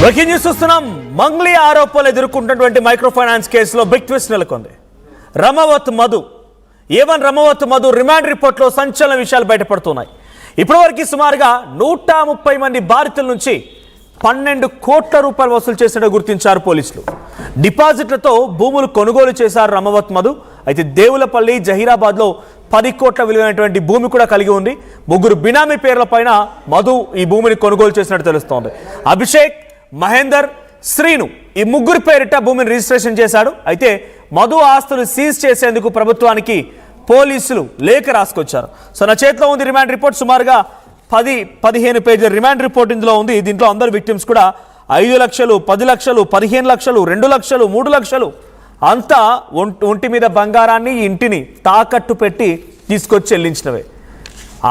Breaking news చూస్తున్నాం. మంగ్లీ ఆరోపణలు ఎదుర్కొంటున్నటువంటి మైక్రో ఫైనాన్స్ కేసులో బిగ్ ట్విస్ట్ నెలకొంది. రమవత్ మధు రిమాండ్ రిపోర్ట్లో సంచలన విషయాలు బయటపడుతున్నాయి. ఇప్పటివరకు సుమారుగా 130 మంది బాధితుల నుంచి 12 కోట్ల రూపాయలు వసూలు చేసినట్టు గుర్తించారు పోలీసులు. డిపాజిట్లతో భూములు కొనుగోలు చేశారు రమవత్ మధు. అయితే దేవులపల్లి, జహీరాబాద్లో 10 కోట్ల విలువైనటువంటి భూమి కూడా కలిగి ఉంది. 3 బినామీ పేర్ల పైన మధు ఈ భూమిని కొనుగోలు చేసినట్టు తెలుస్తోంది. అభిషేక్, మహేందర్, శ్రీను ఈ 3 పేరిట భూమిని రిజిస్ట్రేషన్ చేశాడు. అయితే మధు ఆస్తులు సీజ్ చేసేందుకు ప్రభుత్వానికి పోలీసులు లేఖ రాసుకొచ్చారు. సో నా చేతిలో ఉంది రిమాండ్ రిపోర్ట్. సుమారుగా 10-15 పేజీల రిమాండ్ రిపోర్ట్ ఇందులో ఉంది. దీంట్లో అందరు విక్టిమ్స్ కూడా 5 లక్షలు, 10 లక్షలు, 15 లక్షలు, 2 లక్షలు, 3 లక్షలు అంతా ఒంటి మీద బంగారాన్ని, ఇంటిని తాకట్టు పెట్టి తీసుకొచ్చి చెల్లించినవే.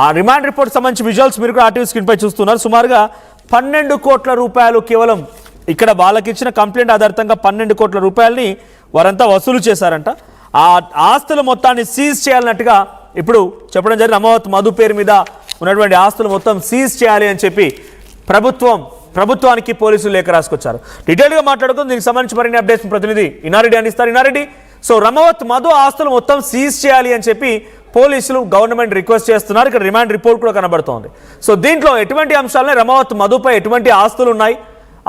ఆ రిమాండ్ రిపోర్ట్ సంబంధించి విజువల్స్ మీరు కూడా ఆర్టీవీ స్క్రీన్ పై చూస్తున్నారు. సుమారుగా 12 కోట్ల రూపాయలు కేవలం ఇక్కడ వాళ్ళకి ఇచ్చిన కంప్లైంట్ ఆధారితంగా 12 కోట్ల రూపాయలని వారంతా వసూలు చేశారంట. ఆ ఆస్తుల మొత్తాన్ని సీజ్ చేయాలన్నట్టుగా ఇప్పుడు చెప్పడం జరిగింది. రమవత్ మధు పేరు మీద ఉన్నటువంటి ఆస్తులు మొత్తం సీజ్ చేయాలి అని చెప్పి ప్రభుత్వానికి పోలీసులు లేఖ రాసుకొచ్చారు. డీటెయిల్గా మాట్లాడుకుంటూ దీనికి సంబంధించి మరిన్ని అప్డేట్స్ ప్రతినిధి ఇనారెడ్డి అందిస్తారు. ఇనారెడ్డి, సో రమవత్ మధు ఆస్తులు మొత్తం సీజ్ చేయాలి అని చెప్పి పోలీసులు గవర్నమెంట్ రిక్వెస్ట్ చేస్తున్నారు. ఇక్కడ రిమాండ్ రిపోర్ట్ కూడా కనబడుతోంది. సో దీంట్లో ఎటువంటి అంశాలని, రమవత్ మధుపై ఎటువంటి ఆస్తులు ఉన్నాయి,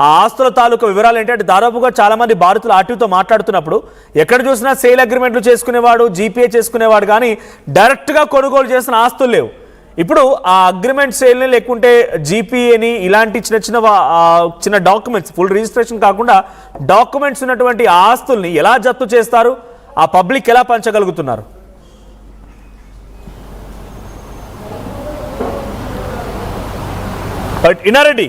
ఆ ఆస్తుల తాలూకా వివరాలు ఏంటంటే దాదాపుగా చాలా మంది బాధితులు ఆర్టీవీతో మాట్లాడుతున్నప్పుడు ఎక్కడ చూసినా సేల్ అగ్రిమెంట్లు చేసుకునేవాడు, జీపీఏ చేసుకునేవాడు, కానీ డైరెక్ట్గా కొనుగోలు చేసిన ఆస్తులు లేవు. ఇప్పుడు ఆ అగ్రిమెంట్ సేల్ని లేకుంటే జీపీఏని ఇలాంటి చిన్న డాక్యుమెంట్స్, ఫుల్ రిజిస్ట్రేషన్ కాకుండా డాక్యుమెంట్స్ ఉన్నటువంటి ఆస్తుల్ని ఎలా జప్తు చేస్తారు, ఆ పబ్లిక్ ఎలా పంచగలుగుతున్నారు? ఇనారెడ్డి,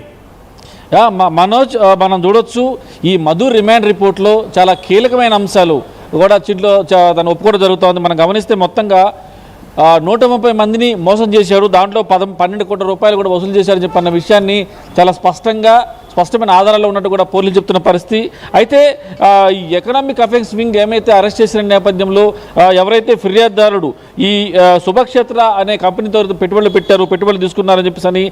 మనోజ్, మనం చూడొచ్చు ఈ మధు రిమాండ్ రిపోర్ట్లో చాలా కీలకమైన అంశాలు కూడా చిట్లో తను ఒప్పుకోవడం జరుగుతోంది. మనం గమనిస్తే మొత్తంగా 130 మందిని మోసం చేశాడు, దాంట్లో 12 కోట్ల రూపాయలు కూడా వసూలు చేశారని చెప్పన్న విషయాన్ని చాలా స్పష్టమైన ఆధారాలు ఉన్నట్టు కూడా పోలీసులు చెప్తున్న పరిస్థితి. అయితే ఈ ఎకనామిక్ అఫెన్స్ వింగ్ ఏమైతే అరెస్ట్ చేసిన నేపథ్యంలో ఎవరైతే ఫిర్యాదుదారుడు ఈ శుభక్షేత్ర అనే కంపెనీతో పెట్టుబడులు తీసుకున్నారని చెప్పేసి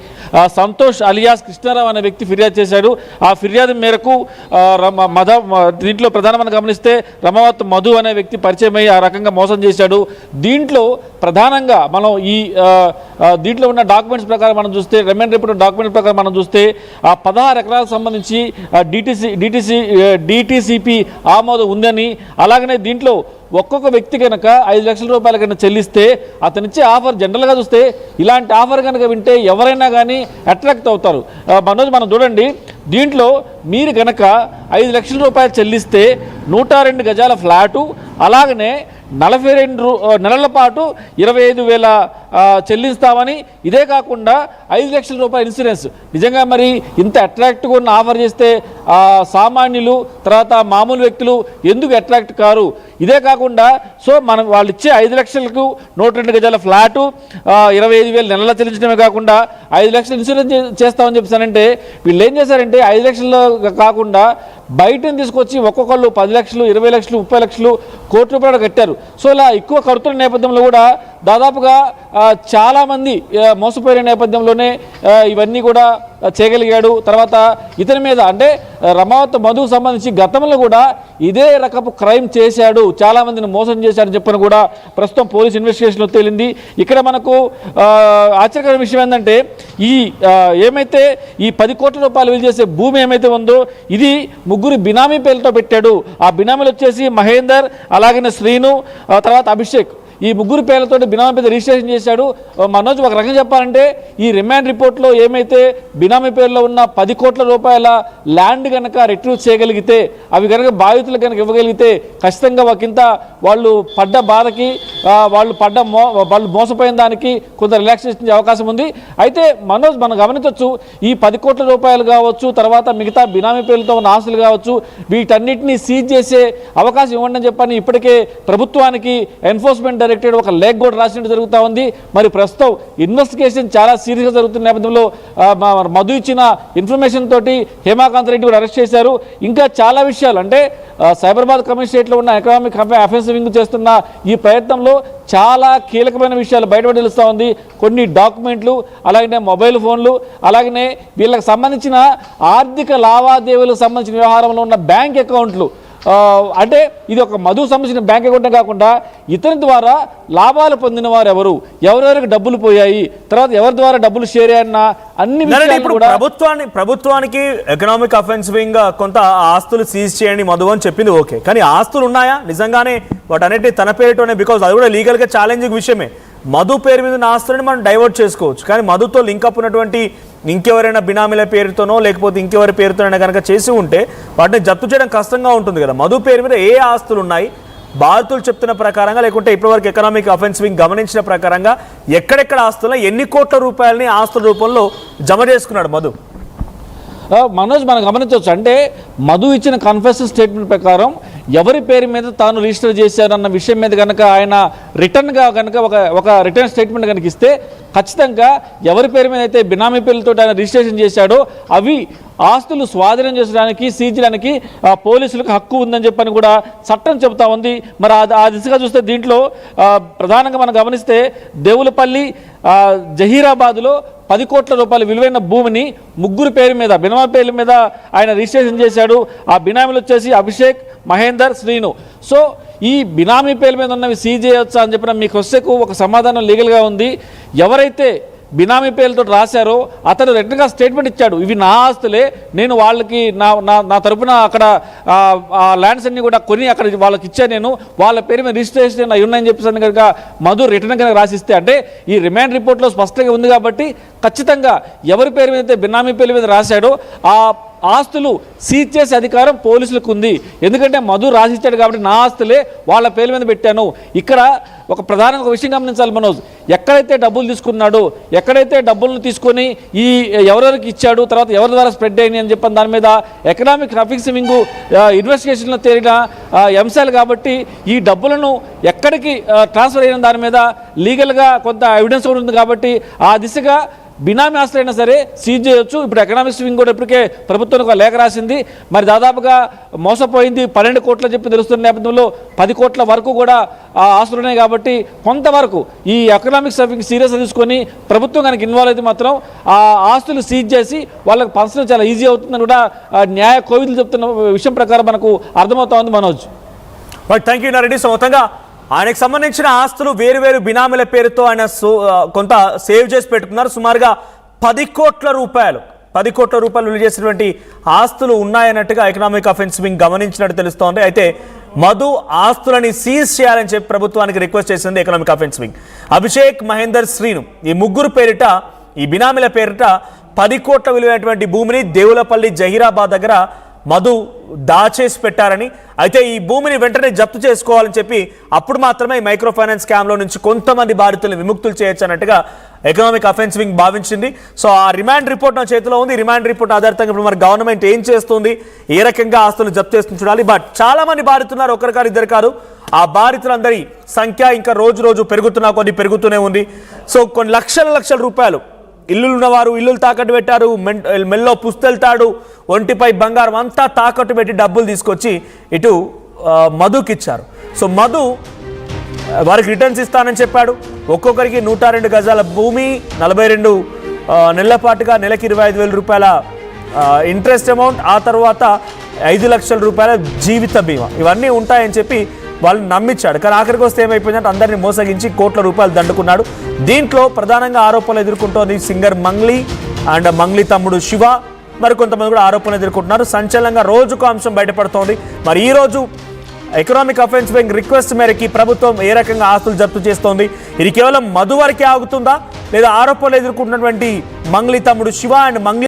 సంతోష్ అలియాస్ కృష్ణారావు అనే వ్యక్తి ఫిర్యాదు చేశాడు. ఆ ఫిర్యాదు మేరకు దీంట్లో ప్రధానమైన గమనిస్తే రమవత్ మధు అనే వ్యక్తి పరిచయం అయ్యి ఆ రకంగా మోసం చేశాడు. దీంట్లో ప్రధానంగా మనం దీంట్లో ఉన్న డాక్యుమెంట్స్ ప్రకారం మనం చూస్తే, రిమాండ్ రిపోర్ట్ డాక్యుమెంట్ ప్రకారం మనం చూస్తే ఆ 16 ఎకరాలకు సంబంధించి డిటిసిపి ఆమోదం ఉందని, అలాగనే దీంట్లో ఒక్కొక్క వ్యక్తి కనుక 5 లక్షల రూపాయల కన్నా చెల్లిస్తే అతనిచ్చే ఆఫర్ జనరల్గా చూస్తే ఇలాంటి ఆఫర్ కనుక వింటే ఎవరైనా కానీ అట్రాక్ట్ అవుతారు. మనోజ్, మనం చూడండి, దీంట్లో మీరు కనుక 5 లక్షల రూపాయలు చెల్లిస్తే 102 గజాల ఫ్లాటు, అలాగనే 42 నెలల పాటు 25,000 చెల్లిస్తామని, ఇదే కాకుండా 5 లక్షల రూపాయల ఇన్సూరెన్స్. నిజంగా మరి ఇంత అట్రాక్ట్గా ఉన్న ఆఫర్ చేస్తే సామాన్యులు, తర్వాత మామూలు వ్యక్తులు ఎందుకు అట్రాక్ట్ కారు? ఇదే కాకుండా సో వాళ్ళు ఇచ్చే 5 లక్షలకు 102 గజాల ఫ్లాటు, 25,000 నెలల చెల్లించడమే కాకుండా 5 లక్షలు ఇన్సూరెన్స్ చేస్తామని చెప్పానంటే వీళ్ళు ఏం చేశారంటే 5 లక్షలు కాకుండా బయటని తీసుకొచ్చి ఒక్కొక్కళ్ళు 10 లక్షలు, 20 లక్షలు, 30 లక్షలు, కోటి రూపాయలు కట్టారు. సో ఇలా ఎక్కువ కడుతున్న నేపథ్యంలో కూడా దాదాపుగా చాలామంది మోసపోయిన నేపథ్యంలోనే ఇవన్నీ కూడా చేయగలిగాడు. తర్వాత ఇతని మీద అంటే రమవత్ మధుకు సంబంధించి గతంలో కూడా ఇదే రకపు క్రైమ్ చేశాడు, చాలామందిని మోసం చేశాడని చెప్పని కూడా ప్రస్తుతం పోలీస్ ఇన్వెస్టిగేషన్లో తేలింది. ఇక్కడ మనకు ఆశ్చర్యకరమైన విషయం ఏంటంటే ఏమైతే ఈ 10 కోట్ల రూపాయలు విలువ చేసే భూమి ఏమైతే ఉందో ఇది 3 బినామీ పేర్లతో పెట్టాడు. ఆ బినామీలు వచ్చేసి మహేందర్, అలాగనే శ్రీను, తర్వాత అభిషేక్. ఈ 3 పేర్లతో బినామీ పేరు రిజిస్ట్రేషన్ చేశాడు. మనోజ్, ఒక రకంగా చెప్పాలంటే ఈ రిమాండ్ రిపోర్ట్లో ఏమైతే బినామీ పేరులో ఉన్న 10 కోట్ల రూపాయల ల్యాండ్ కనుక రిట్రీవ్ చేయగలిగితే, అవి కనుక బాధితులు కనుక ఇవ్వగలిగితే ఖచ్చితంగా ఒకంత వాళ్ళు పడ్డ బాధకి, వాళ్ళు మోసపోయిన దానికి కొంత రిలాక్సేషన్ అవకాశం ఉంది. అయితే మనోజ్, మనం గమనించవచ్చు ఈ 10 కోట్ల రూపాయలు కావచ్చు, తర్వాత మిగతా బినామీ పేర్లతో ఉన్న ఆస్తులు కావచ్చు, వీటన్నిటినీ సీజ్ చేసే అవకాశం ఇవ్వండి అని చెప్పని ఇప్పటికే ప్రభుత్వానికి ఎన్ఫోర్స్మెంట్ డైరెక్టరేట్ ఒక లేఖ కూడా రాసినట్టు జరుగుతూ ఉంది. మరి ప్రస్తుతం ఇన్వెస్టిగేషన్ చాలా సీరియస్గా జరుగుతున్న నేపథ్యంలో మధు ఇచ్చిన ఇన్ఫర్మేషన్ తోటి హేమాకాంత్ రెడ్డి కూడా అరెస్ట్ చేశారు. ఇంకా చాలా విషయాలు అంటే సైబరాబాద్ కమిషనరేట్లో ఉన్న ఎకనామిక్ అఫెన్స్ వింగ్ చేస్తున్న ఈ ప్రయత్నంలో చాలా కీలకమైన విషయాలు బయటపడి తెలుస్తూ ఉంది. కొన్ని డాక్యుమెంట్లు, అలాగే మొబైల్ ఫోన్లు, అలాగనే వీళ్ళకి సంబంధించిన ఆర్థిక లావాదేవీలకు సంబంధించిన వ్యవహారంలో ఉన్న బ్యాంక్ అకౌంట్లు, అంటే ఇది ఒక మధుకు సంబంధించిన బ్యాంక్ అకౌంటే కాకుండా ఇతని ద్వారా లాభాలు పొందిన వారు ఎవరెవరికి డబ్బులు పోయాయి, తర్వాత ఎవరి ద్వారా డబ్బులు షేర్ అయ్యాయన్న అన్ని విషయాలు కూడా ప్రభుత్వానికి ఎకనామిక్ అఫెన్స్ వింగ్ కొంత ఆస్తులు సీజ్ చేయండి మధు అని చెప్పింది. ఓకే, కానీ ఆస్తులు ఉన్నాయా నిజంగానే వాటన్నిటి తన పేరుతోనే? బికాజ్ అది కూడా లీగల్గా ఛాలెంజింగ్ విషయమే. మధు పేరు మీద ఉన్న ఆస్తులని మనం డైవర్ట్ చేసుకోవచ్చు, కానీ మధుతో లింకప్ ఉన్నటువంటి ఇంకెవరైనా బినామీల పేరుతోనో లేకపోతే ఇంకెవరి పేరుతోనైనా కనుక చేసి ఉంటే వాటిని జప్తు చేయడం కష్టంగా ఉంటుంది కదా. మధు పేరు మీద ఏ ఆస్తులు ఉన్నాయి, బాధితులు చెప్తున్న ప్రకారంగా లేకుంటే ఇప్పటివరకు ఎకనామిక్ అఫెన్స్ వింగ్ గమనించిన ప్రకారంగా ఎక్కడెక్కడ ఆస్తులు, ఎన్ని కోట్ల రూపాయలని ఆస్తుల రూపంలో జమ చేసుకున్నాడు మధు? మనోజ్, మనం గమనించవచ్చు. అంటే మధు ఇచ్చిన కన్ఫెషన్ స్టేట్మెంట్ ప్రకారం ఎవరి పేరు మీద తాను రిజిస్టర్ చేశారన్న విషయం మీద కనుక ఆయన రిటర్న్గా కనుక ఒక రిటర్న్ స్టేట్మెంట్ కనుక ఇస్తే ఖచ్చితంగా ఎవరి పేరు మీద అయితే బినామీ పేర్లతో ఆయన రిజిస్ట్రేషన్ చేశాడో అవి ఆస్తులు స్వాధీనం చేసడానికి, సీజ్ చేయడానికి పోలీసులకు హక్కు ఉందని చెప్పని కూడా చట్టం చెబుతా ఉంది. మరి ఆ దిశగా చూస్తే దీంట్లో ప్రధానంగా మనం గమనిస్తే దేవులపల్లి జహీరాబాద్లో 10 కోట్ల రూపాయల విలువైన భూమిని ముగ్గురు పేరు మీద, బినామీ పేర్ల మీద ఆయన రిజిస్ట్రేషన్ చేశాడు. ఆ బినామీలు వచ్చేసి అభిషేక్, మహేందర్, శ్రీను. సో ఈ బినామీ పేర్ల మీద ఉన్నవి సీజ్ చేయవచ్చా అని చెప్పిన మీ క్వశ్చన్కు ఒక సమాధానం లీగల్గా ఉంది. ఎవరైతే బినామీ పేర్లతో రాశారో అతను రిటర్న్గా స్టేట్మెంట్ ఇచ్చాడు, ఇవి నా ఆస్తులే, నేను వాళ్ళకి నా తరపున అక్కడ ల్యాండ్స్ అన్ని కూడా కొని అక్కడ వాళ్ళకి ఇచ్చాను, నేను వాళ్ళ పేరు మీద రిజిస్ట్రేషన్ అయి ఉన్నాయని చెప్పేసి కనుక మధు రిటర్న్ కనుక రాసిస్తే, అంటే ఈ రిమాండ్ రిపోర్ట్లో స్పష్టంగా ఉంది కాబట్టి ఖచ్చితంగా ఎవరి పేరు మీద అయితే బినామీ పేర్ల మీద రాశాడో ఆ ఆస్తులు సీజ్ చేసే అధికారం పోలీసులకు ఉంది. ఎందుకంటే మధు రాసిచ్చాడు కాబట్టి నా ఆస్తులే వాళ్ళ పేర్ల మీద పెట్టాను. ఇక్కడ ఒక ప్రధానంగా ఒక విషయం గమనించాలి మనోజ్, ఎక్కడైతే డబ్బులు తీసుకున్నాడో, ఎక్కడైతే డబ్బులను తీసుకొని ఈ ఎవరెవరికి ఇచ్చాడు, తర్వాత ఎవరి ద్వారా స్ప్రెడ్ అయ్యింది అని చెప్పిన దాని మీద ఎకనామిక్ అఫెన్స్ వింగ్ ఇన్వెస్టిగేషన్లో తేలిన అంశాలు కాబట్టి ఈ డబ్బులను ఎక్కడికి ట్రాన్స్ఫర్ అయిన దాని మీద లీగల్గా కొంత ఎవిడెన్స్ కూడా ఉంది కాబట్టి ఆ దిశగా బినామీ ఆస్తులు అయినా సరే సీజ్ చేయొచ్చు. ఇప్పుడు ఎకనామిక్స్ వింగ్ కూడా ఇప్పటికే ప్రభుత్వానికి ఒక లేఖ రాసింది. మరి దాదాపుగా మోసపోయింది 12 కోట్ల చెప్పి తెలుస్తున్న నేపథ్యంలో 10 కోట్ల వరకు కూడా ఆ ఆస్తులు ఉన్నాయి కాబట్టి కొంతవరకు ఈ ఎకనామిక్స్ వింగ్ సీరియస్గా తీసుకొని ప్రభుత్వం కనుక ఇన్వాల్వ్ అయితే మాత్రం ఆ ఆస్తులు సీజ్ చేసి వాళ్ళకి పంచడం చాలా ఈజీ అవుతుందని కూడా న్యాయ కోవిదులు చెప్తున్న విషయం ప్రకారం మనకు అర్థమవుతా ఉంది Manoj. Thank you Nareddy. So మొత్తంగా ఆయనకు సంబంధించిన ఆస్తులు వేరు బినామీల పేరుతో ఆయన కొంత సేవ్ చేసి పెట్టుకున్నారు. సుమారుగా 10 కోట్ల రూపాయలు విలువ చేసినటువంటి ఆస్తులు ఉన్నాయన్నట్టుగా ఎకనామిక్ అఫెన్స్ వింగ్ గమనించినట్టు తెలుస్తోంది. అయితే మధు ఆస్తులని సీజ్ చేయాలని చెప్పి ప్రభుత్వానికి రిక్వెస్ట్ చేసింది economic offence wing. Abhishek, Mahender, Srinu ఈ ముగ్గురు పేరిట, ఈ బినామీల పేరిట 10 కోట్ల విలువైనటువంటి భూమిని దేవులపల్లి జహీరాబాద్ దగ్గర మధు దాచేసి పెట్టారని, అయితే ఈ భూమిని వెంటనే జప్తు చేసుకోవాలని చెప్పి అప్పుడు మాత్రమే మైక్రో ఫైనాన్స్ స్కామ్లో నుంచి కొంతమంది బాధితులను విముక్తులు చేయొచ్చు అన్నట్టుగా ఎకనామిక్ అఫెన్స్ వింగ్ భావించింది. సో ఆ రిమాండ్ రిపోర్ట్ నా చేతిలో ఉంది. రిమాండ్ రిపోర్ట్ ఆధారితంగా ఇప్పుడు మరి గవర్నమెంట్ ఏం చేస్తుంది, ఏ రకంగా ఆస్తులు జప్తు చేస్తుంది చూడాలి. బట్ చాలా మంది బాధితున్నారు, ఒకరు కాదు ఇద్దరు కాదు. ఆ బాధితులందరి సంఖ్య ఇంకా రోజు పెరుగుతూనే ఉంది. సో కొన్ని లక్షల రూపాయలు ఇల్లులు ఉన్నవారు ఇల్లులు తాకట్టు పెట్టారు, మెల్లో పుస్తెళ్తాడు, ఒంటిపై బంగారం అంతా తాకట్టు పెట్టి డబ్బులు తీసుకొచ్చి ఇటు మధుకి ఇచ్చారు. సో మధు వారికి రిటర్న్స్ ఇస్తానని చెప్పాడు. ఒక్కొక్కరికి 102 గజాల భూమి, 42 నెలల పాటుగా నెలకి 25,000 రూపాయల ఇంట్రెస్ట్ అమౌంట్, ఆ తర్వాత 5 లక్షల రూపాయల జీవిత బీమా, ఇవన్నీ ఉంటాయని చెప్పి వాళ్ళని నమ్మించాడు. కానీ ఆఖరికి వస్తే ఏమైపోయిందంటే అందరినీ మోసగించి కోట్ల రూపాయలు దండుకున్నాడు. దీంట్లో ప్రధానంగా ఆరోపణలు ఎదుర్కొంటోంది సింగర్ మంగ్లీ అండ్ మంగ్లీ తమ్ముడు శివ, మరికొంతమంది కూడా ఆరోపణలు ఎదుర్కొంటున్నారు. సంచలనంగా రోజుకు అంశం బయటపడుతోంది. మరి ఈ రోజు ఎకనామిక్ అఫెన్స్ వింగ్ రిక్వెస్ట్ మేరకి ప్రభుత్వం ఏ రకంగా ఆస్తులు జప్తు చేస్తోంది, ఇది కేవలం మధు వరకే ఆగుతుందా లేదా ఆరోపణలు ఎదుర్కొంటున్నటువంటి మంగ్లీ తమ్ముడు శివ అండ్ మంగ్లీ